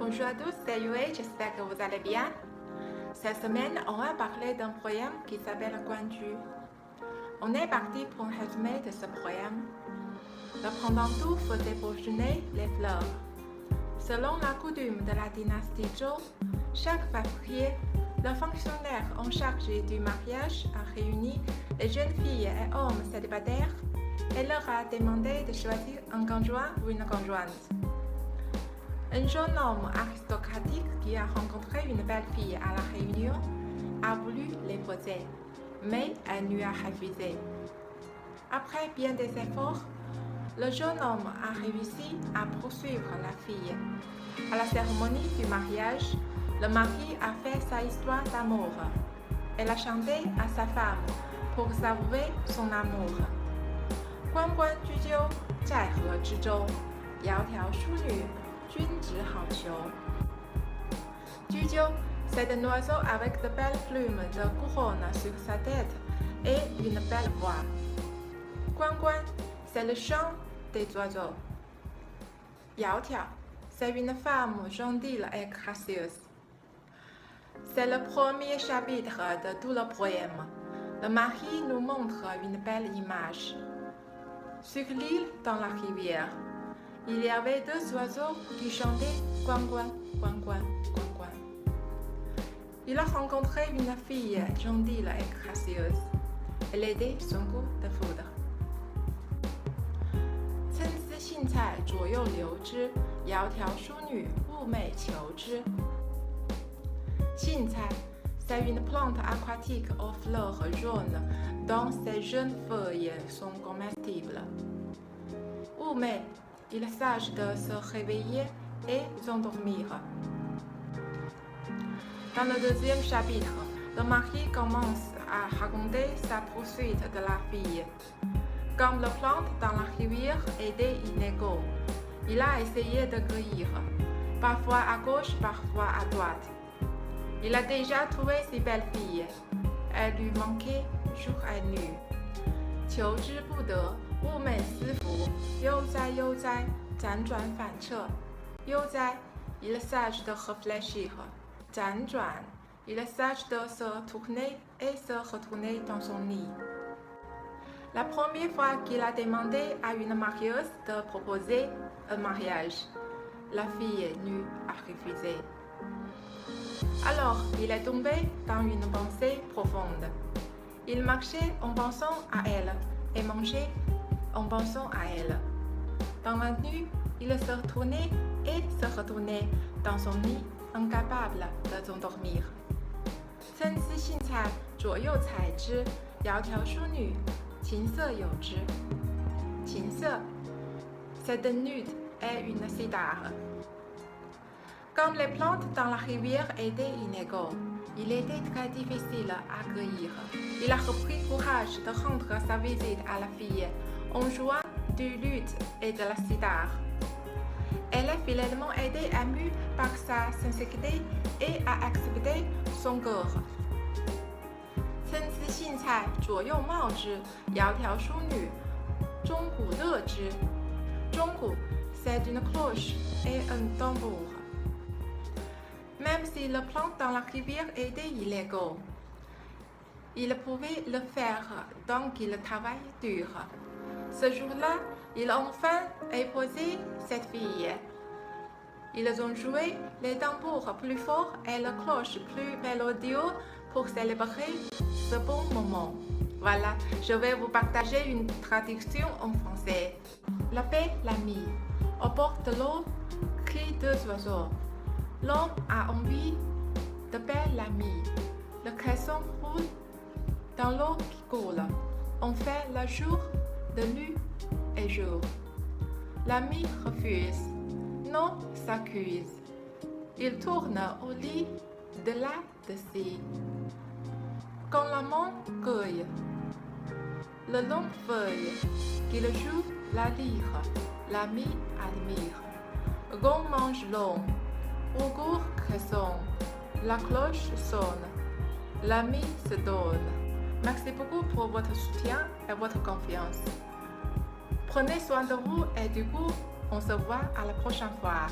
Bonjour à tous, c'est Yue, j'espère que vous allez bien. Cette semaine, on va parler d'un poème qui s'appelle Guanju. On est parti pour un résumé de ce poème. Le printemps faisait bourgeonner les fleurs. Selon la coutume de la dynastie Zhou, chaque février, le fonctionnaire en charge du mariage a réuni les jeunes filles et hommes célibataires et leur a demandé de choisir un conjoint ou une conjointe. Un jeune homme aristocratique qui a rencontré une belle fille à la réunion a voulu l'épouser, mais elle lui a refusé. Après bien des efforts, le jeune homme a réussi à poursuivre la fille. À la cérémonie du mariage, le mari a fait sa histoire d'amour. Elle a chanté à sa femme pour savourer son amour. 关关雎鸠，在河之洲。窈窕淑女，君子好逑。雎鸠, c'est un oiseau avec de belles plumes de couronne sur sa tête et une belle voix. 关关, c'est le chant des oiseaux. 窈窕, c'est une femme gentille et gracieuse. C'est le premier chapitre de tout le poème. Le mari nous montre une belle image. Sur l'île, dans la rivière, il y avait deux oiseaux qui chantaient Guan Guan, Guan Guan, Guan Guan. Il a rencontré une fille gentille et gracieuse. Elle était son coup de foudre. 参差荇菜，左右流之。窈窕淑女，寤寐求之。荇菜, c'est une plante aquatique aux fleurs jaunes dont ses jeunes feuilles sont comestibles. 寤寐, il s'agit de se réveiller et s'endormir. Dans le deuxième chapitre, le mari commence à raconter sa poursuite de la fille. Comme le plante dans la rivière était inégaux, il a essayé de cueillir, parfois à gauche, parfois à droite. Il a déjà trouvé si belle fille. Elle lui manquait jour et nuit. 求之不得，寤寐思服。悠哉悠哉，辗转反侧。悠哉, il s'agit de réfléchir. 辗转, il s'agit de se tourner et se retourner dans son lit. La première fois qu'il a demandé à une marieuse de proposer un mariage, la fille lui a refusé. Alors, il est tombé dans une pensée profonde. Il marchait en pensant à elle et mangeait en pensant à elle. Dans la nuit, il se retournait et se retournait dans son lit, incapable de s'endormir. 参差荇菜，左右采之。窈窕淑女，琴瑟友之。琴瑟, c'est un nude et une cithare. Comme les plantes dans la rivière étaient inégaux, il était très difficile à cueillir. Il a repris courage de rendre sa visite à la fille en jouant du luth et de la cithare. Elle a finalement été émue par sa sincérité et a accepté son cœur. 参差荇菜，左右芼之。窈窕淑女，钟鼓乐之。钟鼓, c'est une cloche et un tambour. Même si le plante dans la rivière était illégaux, il pouvait le faire donc il travaille dur. Ce jour-là, il a enfin épousé cette fille. Ils ont joué les tambours plus forts et les cloches plus mélodieuses pour célébrer ce bon moment. Voilà, je vais vous partager une traduction en français. La paix, l'ami. Au bord de l'eau, crient deux oiseaux. L'homme a envie de belle amie. Le caisson roule dans l'eau qui coule. On fait le jour de nuit et jour. L'ami refuse, non s'accuse. Il tourne au lit de là de ci. Quand l'amant cueille le long feuille qu'il joue la lyre, l'ami admire. Gon mange long. Au cours résonne, la cloche sonne, l'ami se donne. Merci beaucoup pour votre soutien et votre confiance. Prenez soin de vous et du coup, on se voit à la prochaine fois.